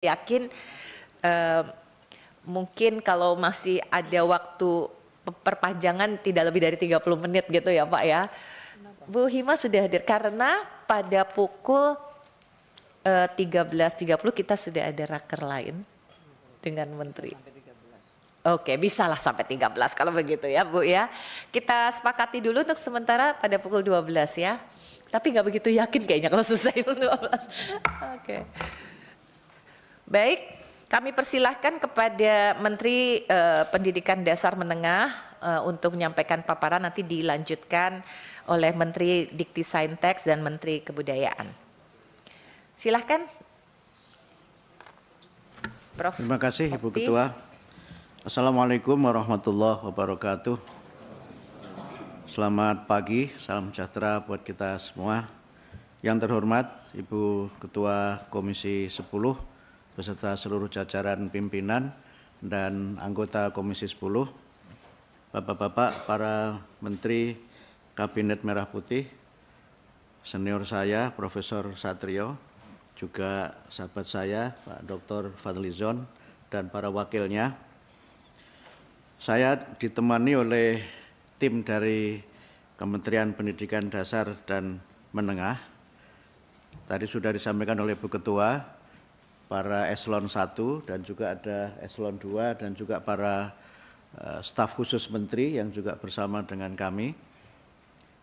Yakin mungkin kalau masih ada waktu perpanjangan tidak lebih dari 30 menit gitu ya Pak ya. Bu Hima sudah hadir karena pada pukul 13.30 kita sudah ada raker lain dengan Menteri. Oke, bisalah sampai 13 kalau begitu ya Bu ya. Kita sepakati dulu untuk sementara pada pukul 12 ya. Tapi nggak begitu yakin kayaknya kalau selesai pukul 12. Oke. Baik, kami persilahkan kepada Menteri Pendidikan Dasar Menengah untuk menyampaikan paparan, nanti dilanjutkan oleh Menteri Dikti-Saintek dan Menteri Kebudayaan. Silahkan, Prof. Terima kasih Ibu Okti. Ketua. Assalamualaikum warahmatullahi wabarakatuh. Selamat pagi, salam sejahtera buat kita semua. Yang terhormat Ibu Ketua Komisi 10 beserta seluruh jajaran pimpinan dan anggota Komisi 10, Bapak-bapak, para Menteri Kabinet Merah Putih, senior saya Profesor Satrio, juga sahabat saya Pak Dr. Fadlizon dan para wakilnya. Saya ditemani oleh tim dari Kementerian Pendidikan Dasar dan Menengah. Tadi sudah disampaikan oleh Bu Ketua, para eselon 1 dan juga ada eselon 2 dan juga para staf khusus menteri yang juga bersama dengan kami.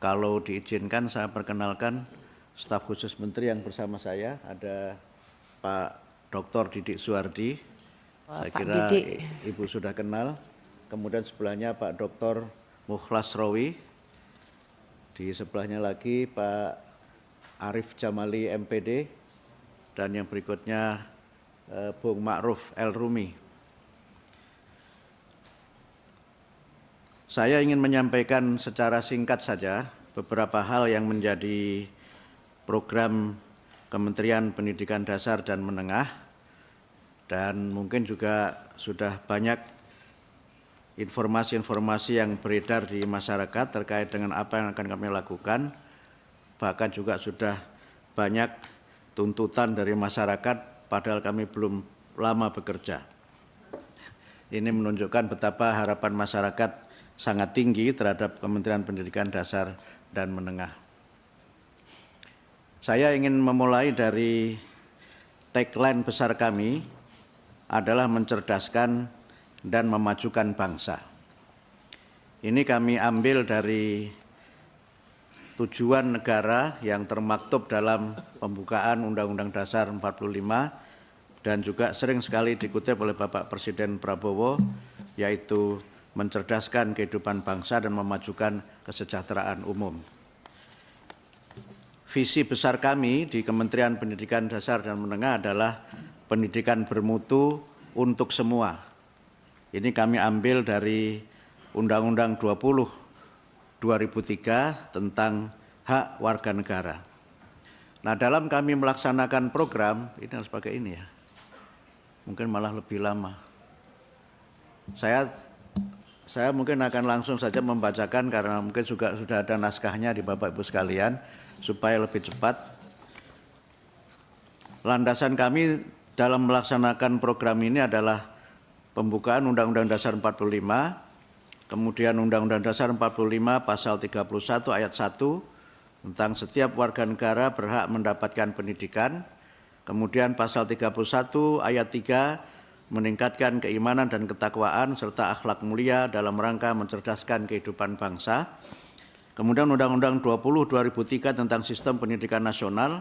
Kalau diizinkan saya perkenalkan staf khusus menteri yang bersama saya, ada Pak Dr. Didik Suardi. Saya kira Ibu sudah kenal. Kemudian sebelahnya Pak Dr. Mukhlas Rawi. Di sebelahnya lagi Pak Arif Jamali MPD. Dan yang berikutnya Bung Ma'ruf El Rumi. Saya ingin menyampaikan secara singkat saja beberapa hal yang menjadi program Kementerian Pendidikan Dasar dan Menengah, dan mungkin juga sudah banyak informasi-informasi yang beredar di masyarakat terkait dengan apa yang akan kami lakukan. Bahkan juga sudah banyak tuntutan dari masyarakat padahal kami belum lama bekerja. Ini menunjukkan betapa harapan masyarakat sangat tinggi terhadap Kementerian Pendidikan Dasar dan Menengah. Saya ingin memulai dari tagline besar kami adalah mencerdaskan dan memajukan bangsa. Ini kami ambil dari tujuan negara yang termaktub dalam pembukaan Undang-Undang Dasar 45 dan juga sering sekali dikutip oleh Bapak Presiden Prabowo, yaitu mencerdaskan kehidupan bangsa dan memajukan kesejahteraan umum. Visi besar kami di Kementerian Pendidikan Dasar dan Menengah adalah pendidikan bermutu untuk semua. Ini kami ambil dari Undang-Undang 2003 tentang hak warga negara. Nah, dalam kami melaksanakan program, ini harus pakai ini ya, mungkin malah lebih lama. Saya mungkin akan langsung saja membacakan karena mungkin juga sudah ada naskahnya di Bapak Ibu sekalian, supaya lebih cepat. Landasan kami dalam melaksanakan program ini adalah pembukaan Undang-Undang Dasar 45, kemudian Undang-Undang Dasar 45 pasal 31 ayat 1 tentang setiap warga negara berhak mendapatkan pendidikan, kemudian pasal 31 ayat 3 meningkatkan keimanan dan ketakwaan serta akhlak mulia dalam rangka mencerdaskan kehidupan bangsa. Kemudian Undang-Undang 20/2003 tentang Sistem Pendidikan Nasional,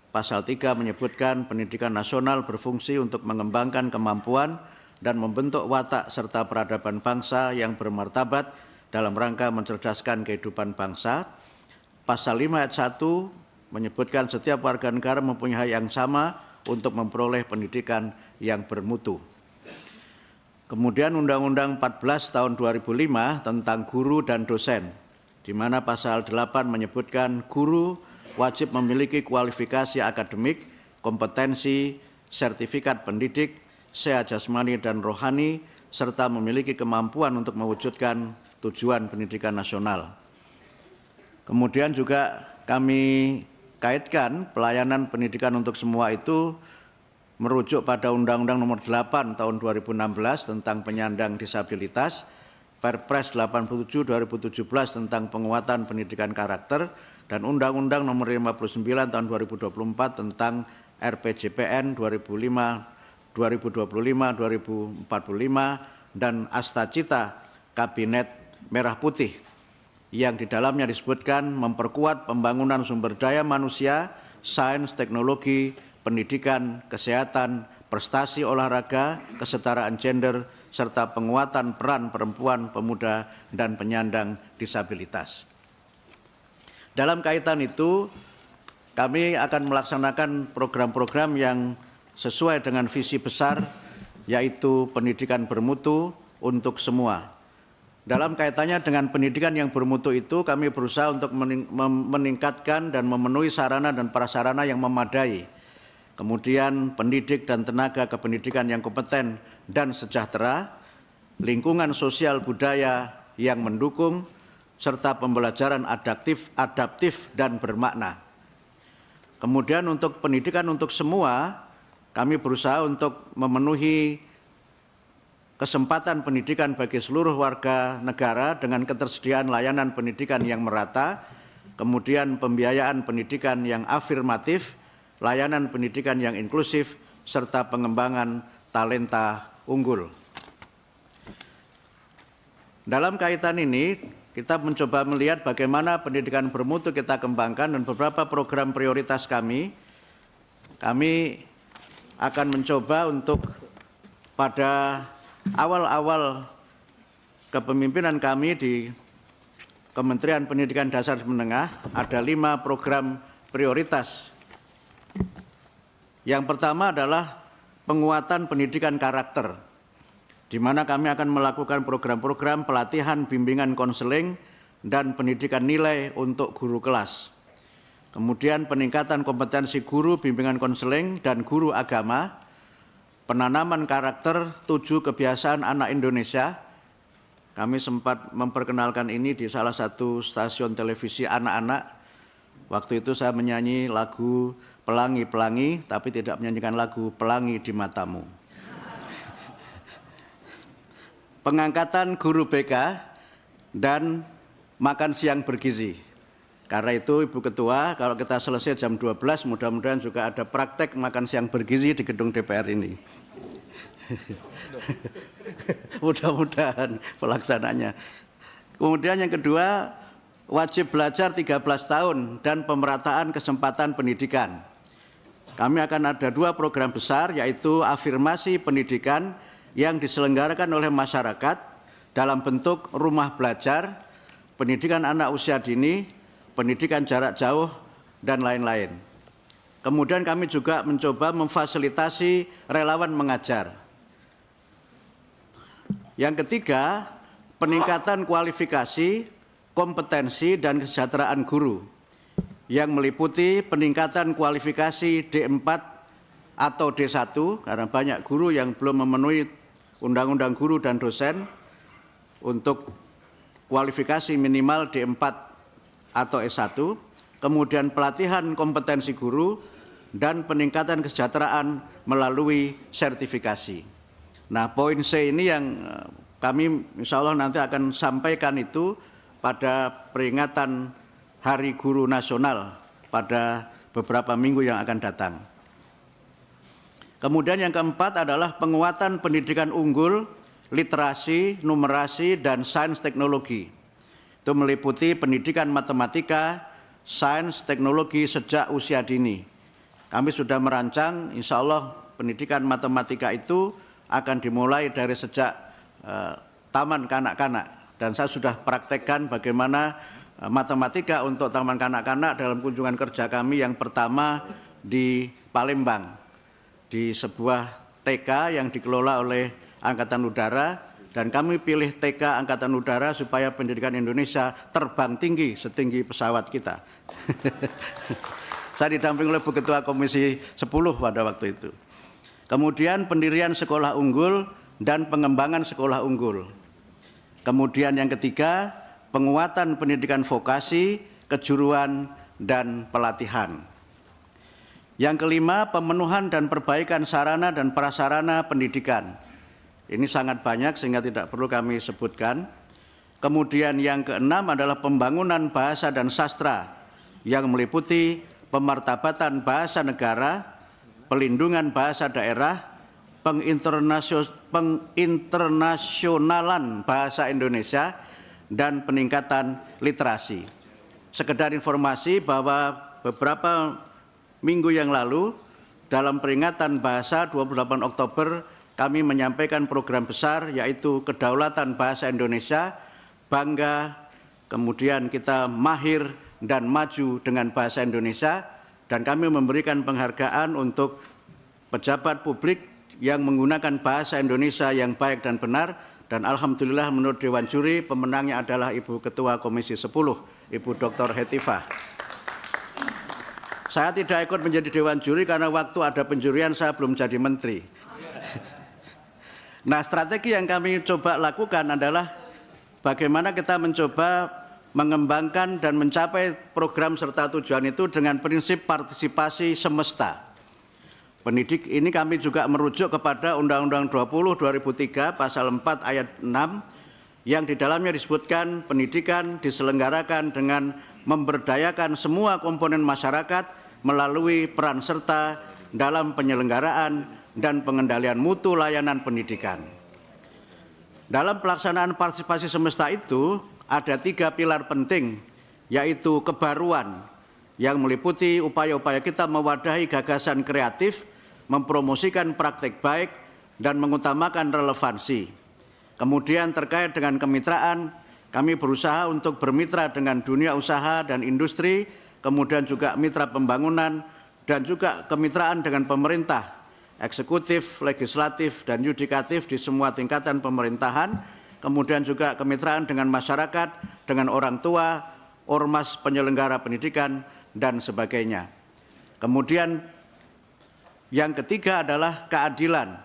pasal 3 menyebutkan pendidikan nasional berfungsi untuk mengembangkan kemampuan dan membentuk watak serta peradaban bangsa yang bermartabat dalam rangka mencerdaskan kehidupan bangsa. Pasal 5 ayat 1 menyebutkan setiap warga negara mempunyai hak yang sama untuk memperoleh pendidikan yang bermutu. Kemudian Undang-Undang 14 tahun 2005 tentang guru dan dosen, di mana pasal 8 menyebutkan guru wajib memiliki kualifikasi akademik, kompetensi, sertifikat pendidik, sehat jasmani dan rohani, serta memiliki kemampuan untuk mewujudkan tujuan pendidikan nasional. Kemudian juga kami kaitkan pelayanan pendidikan untuk semua itu merujuk pada Undang-Undang Nomor 8 Tahun 2016 tentang penyandang disabilitas, Perpres 87 2017 tentang penguatan pendidikan karakter, dan Undang-Undang Nomor 59 Tahun 2024 tentang RPJPN 2025, 2045, dan Astacita Kabinet Merah Putih, yang di dalamnya disebutkan memperkuat pembangunan sumber daya manusia, sains, teknologi, pendidikan, kesehatan, prestasi olahraga, kesetaraan gender, serta penguatan peran perempuan, pemuda, dan penyandang disabilitas. Dalam kaitan itu, kami akan melaksanakan program-program yang sesuai dengan visi besar, yaitu pendidikan bermutu untuk semua. Dalam kaitannya dengan pendidikan yang bermutu itu, kami berusaha untuk meningkatkan dan memenuhi sarana dan prasarana yang memadai. Kemudian pendidik dan tenaga kependidikan yang kompeten dan sejahtera, lingkungan sosial budaya yang mendukung, serta pembelajaran adaptif dan bermakna. Kemudian untuk pendidikan untuk semua, kami berusaha untuk memenuhi kesempatan pendidikan bagi seluruh warga negara dengan ketersediaan layanan pendidikan yang merata, kemudian pembiayaan pendidikan yang afirmatif, layanan pendidikan yang inklusif, serta pengembangan talenta unggul. Dalam kaitan ini, kita mencoba melihat bagaimana pendidikan bermutu kita kembangkan, dan beberapa program prioritas kami akan mencoba untuk pada awal-awal kepemimpinan kami di Kementerian Pendidikan Dasar dan Menengah, ada 5 program prioritas. Yang pertama adalah penguatan pendidikan karakter, di mana kami akan melakukan program-program pelatihan, bimbingan konseling, dan pendidikan nilai untuk guru kelas. Kemudian peningkatan kompetensi guru, bimbingan konseling, dan guru agama, penanaman karakter 7 kebiasaan anak Indonesia. Kami sempat memperkenalkan ini di salah satu stasiun televisi anak-anak. Waktu itu saya menyanyi lagu Pelangi-Pelangi, tapi tidak menyanyikan lagu Pelangi di Matamu. Pengangkatan guru BK dan makan siang bergizi. Karena itu Ibu Ketua, kalau kita selesai jam 12, mudah-mudahan juga ada praktek makan siang bergizi di gedung DPR ini. Mudah-mudahan pelaksananya. Kemudian yang kedua, wajib belajar 13 tahun dan pemerataan kesempatan pendidikan. Kami akan ada 2 program besar, yaitu afirmasi pendidikan yang diselenggarakan oleh masyarakat dalam bentuk rumah belajar, pendidikan anak usia dini, pendidikan jarak jauh, dan lain-lain. Kemudian kami juga mencoba memfasilitasi relawan mengajar. Yang ketiga, peningkatan kualifikasi, kompetensi, dan kesejahteraan guru yang meliputi peningkatan kualifikasi D4 atau D1, karena banyak guru yang belum memenuhi Undang-Undang Guru dan Dosen untuk kualifikasi minimal D4 atau S1, kemudian pelatihan kompetensi guru, dan peningkatan kesejahteraan melalui sertifikasi. Nah, poin C ini yang kami insya Allah nanti akan sampaikan itu pada peringatan Hari Guru Nasional pada beberapa minggu yang akan datang. Kemudian yang keempat adalah penguatan pendidikan unggul, literasi, numerasi, dan sains teknologi. Itu meliputi pendidikan matematika, sains, teknologi sejak usia dini. Kami sudah merancang, insya Allah pendidikan matematika itu akan dimulai dari sejak taman kanak-kanak. Dan saya sudah praktekkan bagaimana matematika untuk taman kanak-kanak dalam kunjungan kerja kami yang pertama di Palembang, di sebuah TK yang dikelola oleh Angkatan Udara, dan kami pilih TK Angkatan Udara supaya pendidikan Indonesia terbang tinggi setinggi pesawat kita. Saya didampingi oleh Bu Ketua Komisi 10 pada waktu itu. Kemudian pendirian sekolah unggul dan pengembangan sekolah unggul. Kemudian yang ketiga, penguatan pendidikan vokasi, kejuruan, dan pelatihan. Yang kelima, pemenuhan dan perbaikan sarana dan prasarana pendidikan. Ini sangat banyak sehingga tidak perlu kami sebutkan. Kemudian yang keenam adalah pembangunan bahasa dan sastra yang meliputi pemartabatan bahasa negara, pelindungan bahasa daerah, penginternasyonalan bahasa Indonesia, dan peningkatan literasi. Sekedar informasi bahwa beberapa minggu yang lalu dalam peringatan bahasa 28 Oktober kami menyampaikan program besar yaitu kedaulatan bahasa Indonesia, bangga, kemudian kita mahir dan maju dengan bahasa Indonesia, dan kami memberikan penghargaan untuk pejabat publik yang menggunakan bahasa Indonesia yang baik dan benar, dan alhamdulillah menurut Dewan Juri pemenangnya adalah Ibu Ketua Komisi 10, Ibu Dr. Hetifah. Saya tidak ikut menjadi Dewan Juri karena waktu ada penjurian saya belum jadi menteri. Nah, strategi yang kami coba lakukan adalah bagaimana kita mencoba mengembangkan dan mencapai program serta tujuan itu dengan prinsip partisipasi semesta. Pendidik ini kami juga merujuk kepada Undang-Undang 20/2003 pasal 4 ayat 6 yang di dalamnya disebutkan pendidikan diselenggarakan dengan memberdayakan semua komponen masyarakat melalui peran serta dalam penyelenggaraan dan pengendalian mutu layanan pendidikan. Dalam pelaksanaan partisipasi semesta itu ada 3 pilar penting, yaitu kebaruan yang meliputi upaya-upaya kita mewadahi gagasan kreatif, mempromosikan praktek baik, dan mengutamakan relevansi. Kemudian terkait dengan kemitraan, kami berusaha untuk bermitra dengan dunia usaha dan industri, kemudian juga mitra pembangunan, dan juga kemitraan dengan pemerintah, eksekutif, legislatif, dan yudikatif di semua tingkatan pemerintahan, kemudian juga kemitraan dengan masyarakat, dengan orang tua, ormas penyelenggara pendidikan, dan sebagainya. Kemudian yang ketiga adalah keadilan.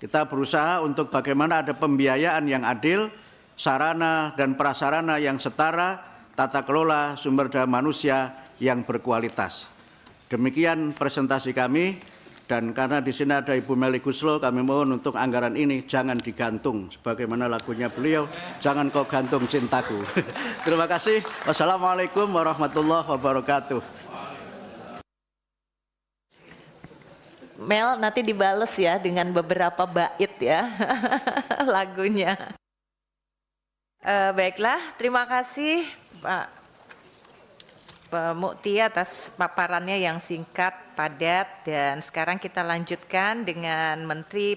Kita berusaha untuk bagaimana ada pembiayaan yang adil, sarana dan prasarana yang setara, tata kelola sumber daya manusia yang berkualitas. Demikian presentasi kami, dan karena di sini ada Ibu Melly Guslo, kami mohon untuk anggaran ini jangan digantung, sebagaimana lagunya beliau, jangan kau gantung cintaku. Terima kasih. Wassalamualaikum warahmatullahi wabarakatuh. Mel nanti dibales ya dengan beberapa bait ya lagunya. Baiklah, terima kasih Pak Mukti atas paparannya yang singkat, padat, dan sekarang kita lanjutkan dengan Menteri